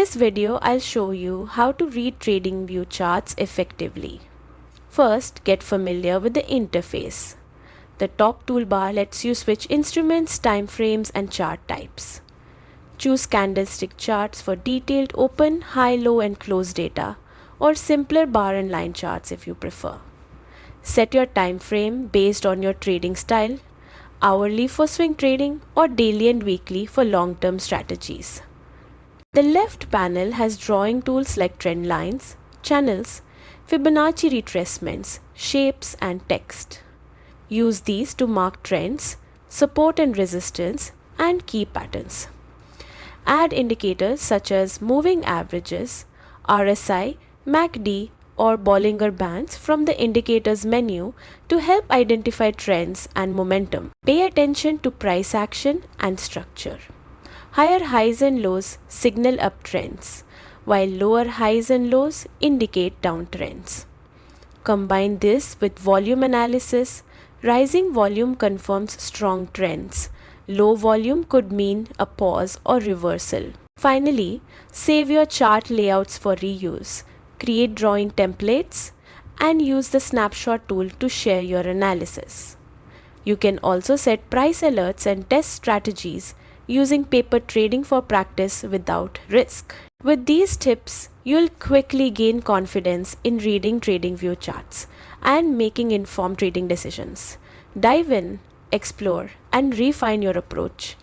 this video, I'll show you how to read TradingView charts effectively. First, get familiar with the interface. The top toolbar lets you switch instruments, time frames, and chart types. Choose candlestick charts for detailed open, high, low, and close data, or simpler bar and line charts if you prefer. Set your time frame based on your trading style, hourly for swing trading, or daily and weekly for long-term strategies. The left panel has drawing tools like trend lines, channels, Fibonacci retracements, shapes, and text. Use these to mark trends, support and resistance, and key patterns. Add indicators such as moving averages, RSI, MACD, or Bollinger Bands from the Indicators menu to help identify trends and momentum. Pay attention to price action and structure. Higher highs and lows signal uptrends, while lower highs and lows indicate downtrends. Combine this with volume analysis. Rising volume confirms strong trends. Low volume could mean a pause or reversal. Finally, save your chart layouts for reuse. Create drawing templates and use the snapshot tool to share your analysis. You can also set price alerts and test strategies using paper trading for practice without risk. With these tips, you'll quickly gain confidence in reading TradingView charts and making informed trading decisions. Dive in, explore, and refine your approach.